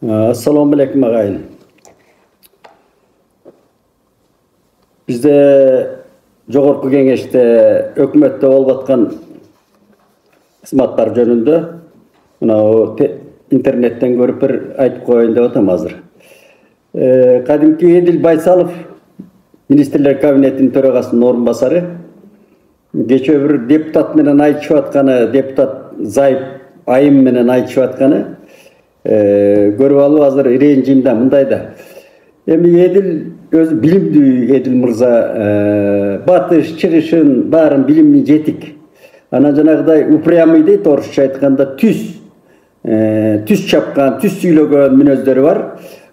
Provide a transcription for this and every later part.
Assalamu alaikum ağayın. Bizde Jogorku Kеңеште өкмөттө болуп аткан кызматтар жөнүндө интернеттен көрүп бир айтып коеюн деп атам азыр. Кадимки Эдил Байсалов министрлер кабинетинин төрагасынын орун басары кечээ бир депутат менен айтышып атканы, депутат Зайып Айым менен айтышып атканы көрүп алып азыр ренжимде мындайда. Эми Эдил өзү билимдүү Эдил мырза, батыш, чыгышын баарын билимli жетик. Ана жанагыдай упрямый дейт орусча айтканда түз чапкан, түз сүйлөгөн мүнөздөрү бар.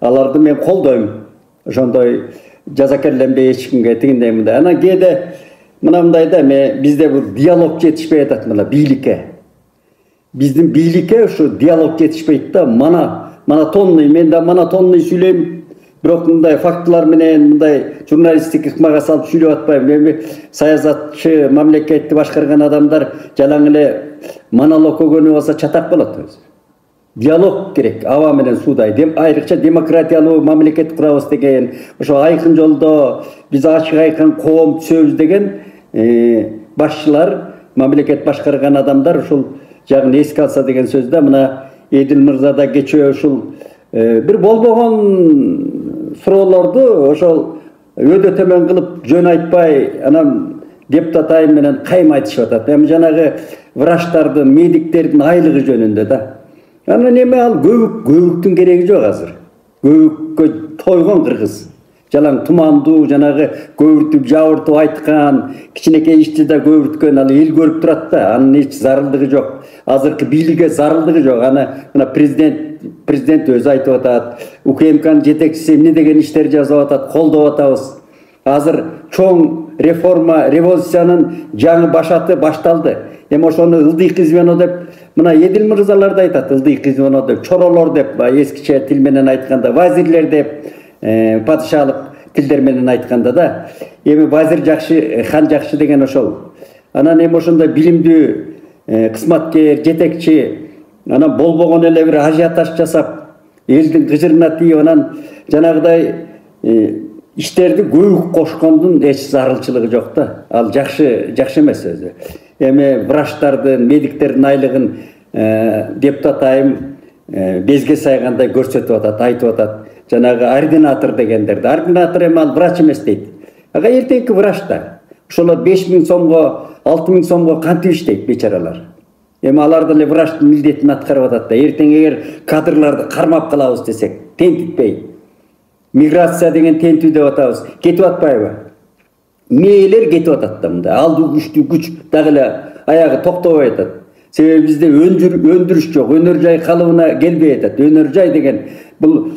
Аларды мен колдойм. Ошондой жазакерленбей эчкимге тигиндей мындай. Ана кээде мынандайда бизде бул диалог жетишпей атат мына бийликке. Биздин бийликке ушу диалог жетишпейт да, монотонный, мен да монотонный сүйлөйм. Бирок мындай фактылар менен, мындай журналисттик ыкмага салып сүйлөп атпайм. Эми саясатчы, мамлекетти башкарган адамдар жалаң эле монолог өгөнү болсо чатак болот. Диалог керек, аба менен суудай. Айрыкча демократиялуу мамлекет курабыз деген, ошо айкын жолдо биз ачык айкын коом түзөбүз деген башчылар, мамлекет башкарган адамдар ушул жагын эске алса деген сөздө мына Эдил мырза да кечээ ушул бир болбогон суроолорду ошол өдө төмөн кылып жөн айтпай, анан депутат Айым менен кайым айтышып атат. Эми жанагы врачтардын, медиктердин айлыгы жөнүндө да. Анан эми ал көбүктүн кереги жок азыр. Көбүккө тойгон кыргыз. Жалаң тумандуу, жанагы көбүртүп жабыртып айткан, кичинекей ишти да көбүрткөн, ал эл көрүп турат да, анын эч зарылдыгы жок. Азыркы бийликке зарылдыгы жок. Мына президент өзү айтып атат, УКМКнын жетекчиси эмне деген иштер жасап атат, колдоп атабыз. Азыр чоң реформа, революциянын жаңы башаты башталды. Эми ошону ылдыйкы звено деп, мына Эдил мырзалар да айтат, ылдыйкы звено деп, чоролор деп, эскиче тил менен айтканда, вазирлер деп, падышалык тилдер менен айтканда да. Эми вазир жакшы, хан жакшы деген ошол. Анан эми ошондой билимдүү кызматкер, жетекчи, анан болбогон эле бир ажиотаж жасап, элдин кыжырына тийип, анан жанагыдай иштерди көбүк кошкондун эч зарылчылыгы жок да. Ал жакшы эмес өзү. Эми врачтардын, медиктердин айлыгын депутат Айым безге сайгандай көрсөтүп атат, айтып атат. Жанагы ординатор дегендерди. Ординатор эми ал врач эмес дейт. Ага эртеңки врач да. Ошолор 5000 сомго, 6000 сомго кантип иштейт бечаралар. Эми алар деле врачтын милдетин аткарып атат да. Эртең эгер кадрларды кармап калабыз десек, тентитпей. Миграция деген тентүү деп атабыз. Кетип атпайбы? Мээлер кетип атат да мындай. Алдуу күчтүү күч дагы эле аягы токтобой атат. Себеби бизде өндүрүш жок, өнөр жай калыбына келбей атат. Өнөр жай деген бул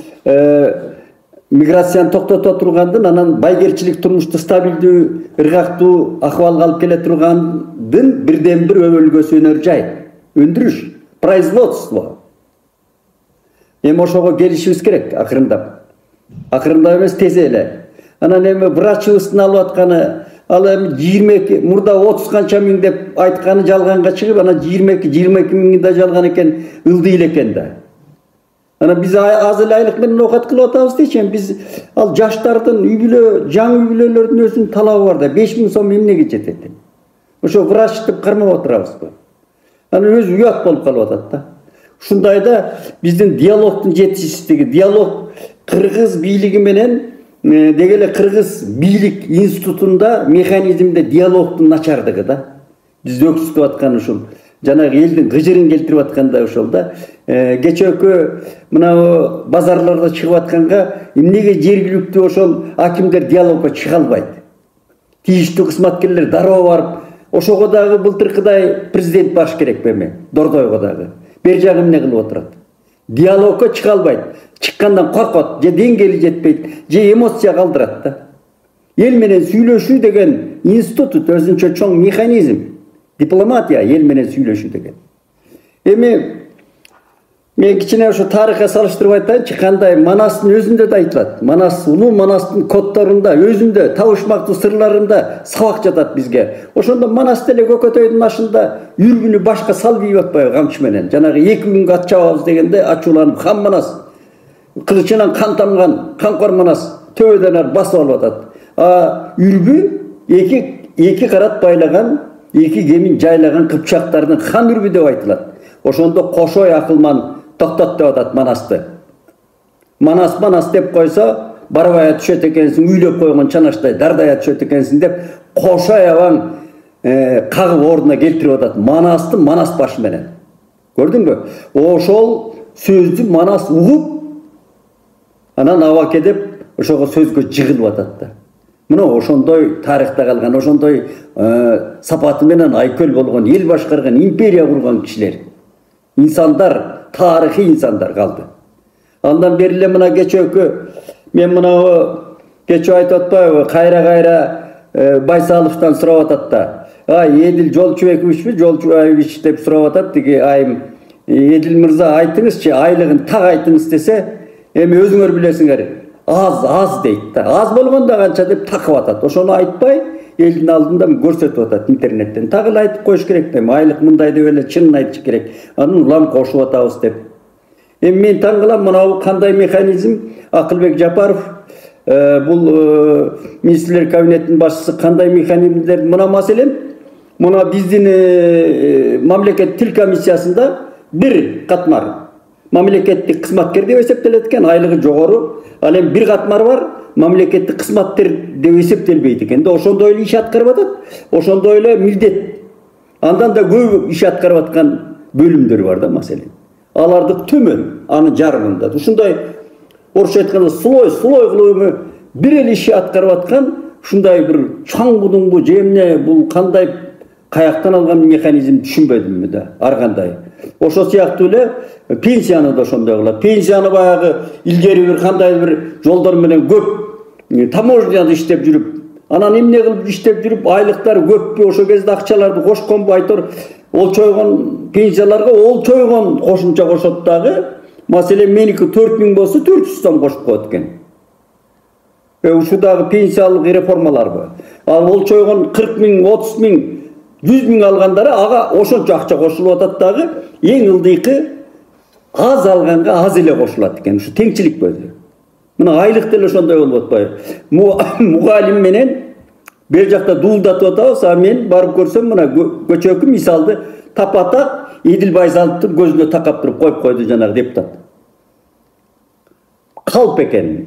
миграцияны токтото тургандын, анан байгерчилик турмушту стабилдүү, ыргактуу акыбалга алып келе тургандын бирден бир өбөлгөсү өнөр жай. Өндүрүш, производство. Эми ошого келишибиз керек акырындап. Акырындап эмес, тез эле. Анан эми врачыбыздын алып атканы, ал эми 22, мурда 30 канча миң деп айтканы жалганга чыгып, анан 22 миң да жалган экен, ылдый эле экен да. Анан биз аз эле айлык менен окат кылып атабыз дейчи, биз ал жаштардын үй бүлө, жаңы үй бүлөлөрдүн өзүнүн талабы бар да, 5000 сом эмнеге жетет? Ошо врачтып кармап отурабызбы? Анан өзү уят болуп калып атат да. Ушундайда биздин диалогдун жетишсиздиги, диалог кыргыз бийлиги менен деги эле кыргыз бийлик институтунда, механизмде диалогдун начардыгы да. Биз өксүтүп аткан ушул жанагы элдин кыжырын келтирип аткандай ошол да. Кечөөкү мына базарларда чыгып атканга эмнеге жергиликтүү ошол акимдер диалогго чыга албайт? Тийиштүү кызматкерлер дароо барып, ошого дагы былтыркыдай президент баш керек эми, Дордойго дагы. Бер жагы эмне кылып отурат? Диалогго чыга албайт. Чыккандан коркот, же деңгээли жетпейт, же эмоция калдырат да. Эл менен сүйлөшүү деген институт өзүнчө чоң механизм. Дипломатия, эл менен сүйлөшүү деген. Эми мен кичине ошо тарыхка салыштырып айтайынчы, кандай Манастын өзүндө да айтылат. Манас, улуу Манастын коддорунда, өзүндө, табышмактуу сырларында сабак жатат бизге. Ошондо Манас деле көкөтөйдүн ашында үргүнү башка салып ийип атпайбы камчы менен. Жанагы 2 күнгө ат чабабыз дегенде ачууланып, хан Манас Kılıçынан kan tamgan, kankor Manas töbeden basıp alıp atat. Ürgü iki karat baylagan, iki gemin jaylagan Kıpçaklarının han ürgü dep aytılат. Oşondo koşoy akılman toktot dep atat Manasты. Manas dep koysa barabaya düşet ekensin, üylep koygan çanaşтай dardaya düşet ekensin dep koşoy aban kagıp orдуна keltirip atat. Manasты Manas başı menen. Gördün mü? Oşol sözdü Manas uğup anan avak edip oşoga sözgө jıgılıp atat. Mına oşondoy tarihte kalgan, oşondoy sapatı menen ayköl bolgon, el başkargan, imperiya kurgan kişiler. İnsanlar, tarihi insanlar kaldı. Andan berile mına geçökü, men mına o geçö aytып atpayбы, kayra Baysalov'tan surap atat da. Edil Jolчубекович dep surap atat degi ayım. Edil Mırza aytыңызчы, aylığın tak aytыңыз dese, эми өзүңөр билесиңер. Az deyt da. Az bolganda kança dep takıp atat. Oşonu aytpay, elin aldında görsetip atat internetten. Tagıl aytıp koyuş керек дейм. Aylık mындай деп эле чынын айтыш керек. Анын улам кошуп атабыз деп. Эми мен таң кылам, мына кандай механизм? Акылбек Жапаров бул министрлер кабинетинин башчысы кандай механизмдер? Мына маселен, мына биздин мамлекет тил комиссиясында бир катмар мамлекеттик кызматкер деп эсептелет экен, айлыгы жогору. Ал эми бир катмар бар, мамлекеттик кызматкер деп эсептелбейт экен. Ошондой эле иш аткарып атат, ошондой эле милдет. Андан да көп иш аткарып аткан бөлүмдөр бар да маселен. Алардык төмөн, аны жарымында. Ушундай орусча айтканда слой кылып бир эле иш аткарып аткан, ушундай бир чоңгудуңбу же эмне, бул кандай каяктан алган механизм түшүнбөдүм да, ар кандай. Ошо сыяктуу эле пенсияны да ошондой кылат. Пенсияны баягы илгери бир кандай бир жолдор менен көп таможняда иштеп жүрүп, анан эмне кылып иштеп жүрүп, айлыктары көппү, ошо кезде акчаларды кошконбу айтор, олчойгон пенсияларга олчойгон кошумча кошот дагы. Маселен меники 4000 болсо 400 сом кошуп коет экен. Ушул дагы пенсиялык реформаларбы? Ал олчойгон 40 000, 30 000, 100 000 алгандары ага ошончо акча кошулуп атат дагы, эң ылдыйкы аз алганга аз эле кошулат экен. Ушу теңчилик көзү. Мына айлык деле ошондой болуп атпайбы? Мугалим менен бер жакта дуулдатып атабыз, а мен барып көрсөм мына көчөкү мисалды тапатак Edil Baysalovдун көзүнө такап туруп коюп койду жанагы депутат. Калп экен.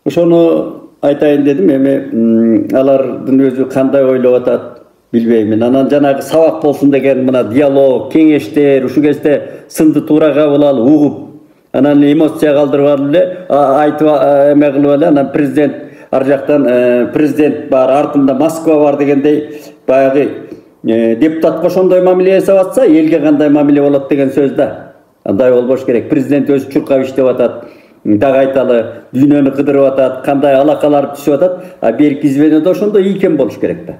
Ошону айтайын дедим, эми алардын өзү кандай ойлоп атат билбеймин. Анан жанагы сабак болсун деген мына диалог, кеңештер, ушу кезде сынды туура кабыл алып, угуп, анан эмоция калтырып алып эле айтып эме кылып эле, анан президент ар жактан президент бар, артында Москва бар дегендей баягы депутатка ошондой мамиле жасап атса, элге кандай мамиле болот деген сөз да. Андай болбош керек. Президент өзү чуркап иштеп атат, дагы айталы, дүйнөнү кыдырып атат, кандай алакалар түшүп атат, а берки звенодо ошондой ийкен болуш керек да.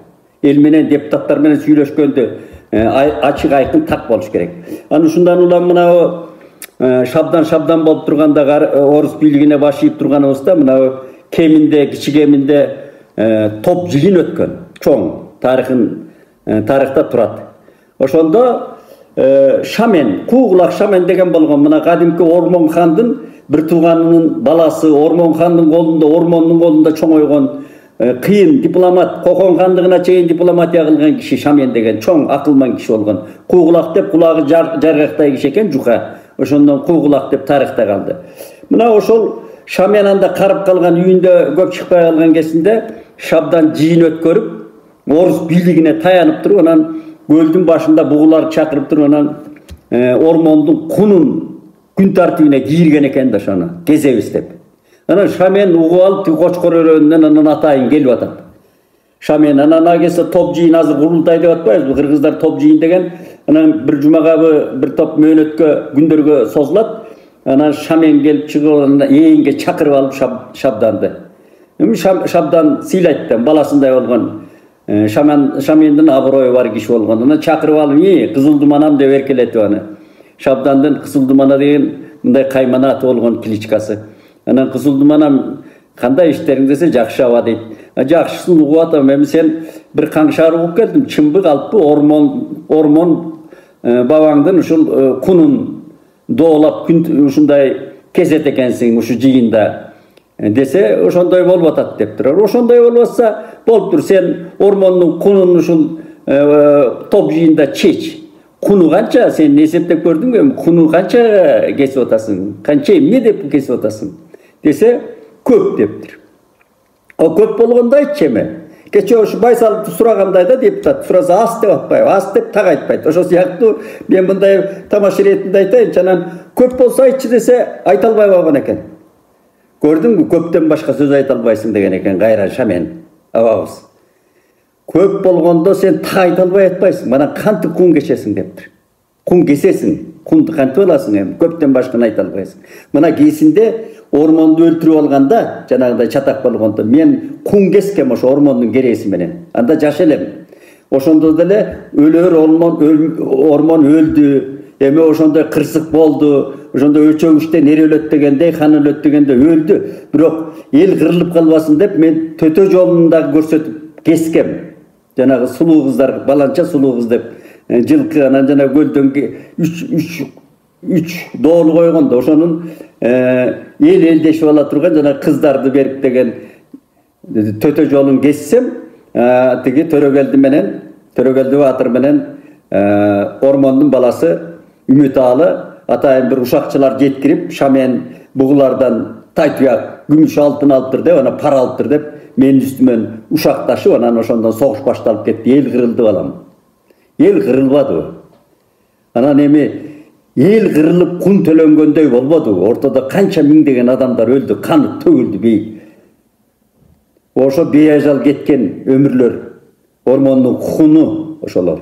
Эл менен депутаттар менен сүйлөшкөндө ачык айкын так болуш керек. Анан ушундан улам мына шабдан болуп турганда орус бийлигине баш ийип турганыбызда мына кеминде, кичи кеминде топ жыйын өткөн, чоң тарыхта турат. Ошондо Шамен, Куугулак Шамен деген болгон, мына кадимки Ормон хандын бир тууганынын баласы, Ормон хандын колунда, Ормондун колунда чоңойгон кыйын дипломат, Кокон хандыгына чейин дипломатия кылган киши Шамен деген чоң акылман киши болгон. Куугулак деп кулагы жаргактай киши экен, жука. Ошондон Куугулак деп тарыхта калды. Мына ошол Шамен анда карып калган, үйүндө көп чыкпай калган кезинде шабдан жыйын өткөрүп, орус бийлигине таянып туруп, анан көлдүн башында бугулар чакырып туруп, анан Ормондун кунун күн тартибине кийирген экен да ошону кезебиз деп. Анан Шамен угуп алып, Кочкор өрөөнүнөн анан атайын келип атат. Шамен анан агесе топ жыйын, азыр курултай деп атпайбызбы, кыргыздар топ жыйын деген, анан бир жумагабы бир топ мөөнөткө, күндөргө созулат. Анан Шамен келип чыгып, анан ээнге чакырып алып Шабданды. Шабдан сыйлайт да, баласындай болгон. Шамендин абырою бар киши болгон. Анан чакырып алып, Кызылдуманам деп эркелетип аны. Шабдандын Кызылдумана деген мындай каймана аты болгон кличкасы. Анан Кызылдуманам кандай иштериң десе, жакшы аба дейт. Жакшысын угуп атам, эми сен бир каңшар угуп келдим, чымбы калппы, Ормон бабаңдын ушул кунун доолап күн ушундай кезет экенсиң ушу жыйында десе ошондой болуп атат деп турар. Ошондой болуп атса болуптур, сен ормондун кунун ушул топ жыйында чеч. Куну канча сен эсептеп көрдүңбү? Куну канча кесип атасың? Канча эмне деп кесип атасың? Десе көп дептир. О көп болгондо айтчы эме. Кече ушу Байсаловду сурагандай да депутат сураса аз деп атпайбы, аз деп так айтпайт. Ошол сыяктуу мен мындай тамаша иретинде айтайынчы, анан көп болсо айтчы десе айта албай койгон экен. Көрдүңбү, көптөн башка сөз айта албайсың деген экен Кайран Шамен абабыз. Көп болгондо сен так айта албай атпайсың, мына кантип кун кечесиң дептир. Кун кесесиң, кунду кантип аласың эми, көптөн башканы айта албайсың. Мына кесинде ормонду өлтүрүп алганда, жанагындай чатак болгондо мен кун кескем ошо ормондун кереси менен. Анда жаш элем. Ошондо деле өлөр ормон өлдү. Эми ошондой кырсык болду. Ошондо өчөгүчтен эр өлөт дегендей, хан өлөт дегенде өлдү. Бирок эл кырылып калбасын деп мен төтө жолун да көрсөтүп кескем. Жанагы сулуу кыздар, баланча сулуу кыз деп жылкы анан жана көлдөн 3 доолу койгондо ошонун эл элдешип ала турган жана кыздарды берип деген төтө жолун кессем, тиги Төрөгелди Баатыр менен ормондун баласы Үмүталы атайын бир ушакчылар жеткирип, Шамен бугулардан тайтуяк күмүш алтын алыптыр деп, ана пара алыптыр деп менин үстүмөн ушакташып, анан ошондон согуш башталып кетти. Эл кырылды балам. Ел кырылбады. Анан эми ел кырылып кун төлөнгөндөй болбоду. Ортодо канча миңдеген адамдар өлдү, каны төгүлдү бей. Ошо бейажал кеткен өмүрлөр, ормондун куну ошолор.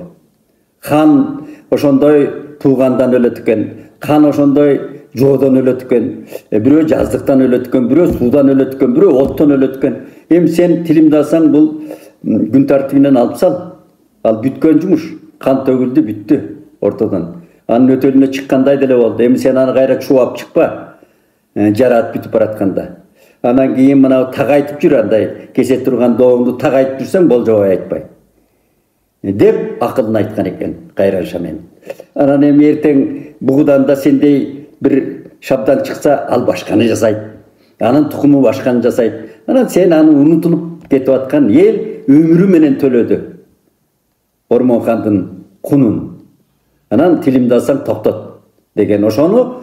Хан ошондой туугандан өлөт экен, хан ошондой жоодон өлөт экен, бирөө жаздыктан өлөт экен, бирөө суудан өлөт экен, бирөө оттон өлөт экен. Эми сен тилимди алсаң бул күн тартибинен алып сал. Ал бүткөн жумуш. Кан төгүлдү, бүттү ортодон. Анын өтөлүнө чыккандай деле болду. Эми сен аны кайра чуап чыкпа. Жарат бүтүп баратканда. Анан кийин мына так айтып жүр, андай кесе турган дооңду так айтып жүрсөң болжобой айтпай. Деп акылын айткан экен Кайран Шамен. Анан эми эртең бугудан да сендей бир шабдан чыкса, ал башканы жасайт. Анын тукуму башканы жасайт. Анан сен аны унутулуп кетип аткан эл өмүрү менен төлөдү. Ормонхандын кунун. Анан тилимди алсаң токтот деген ошону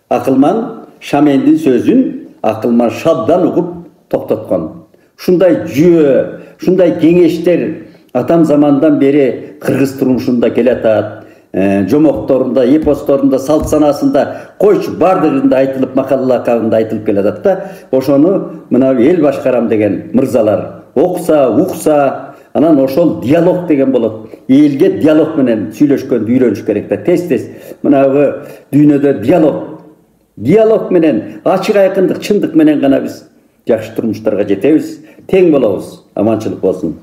акылман Шамендин сөзүн акылман шабдан угуп токтоткон. Шундай жүйө, шундай кеңештер атам замандан бери кыргыз турмушунда келатат. Жомокторунда, эпосторунда, салт санасында, койчу бардыгында айтылып, макалалакабында айтылып келатат да, ошону мына эл башкарам деген мырзалар окуса, укса, анан ошол диалог деген болот. Элге диалог менен сүйлөшкөндү үйрөнүш керек да. Тез-тез мынагы дүйнөдө диалог менен, ачык айкындык, чындык менен гана биз жакшы турмуштарга жетебиз, тең болобуз. Аманчылык болсун.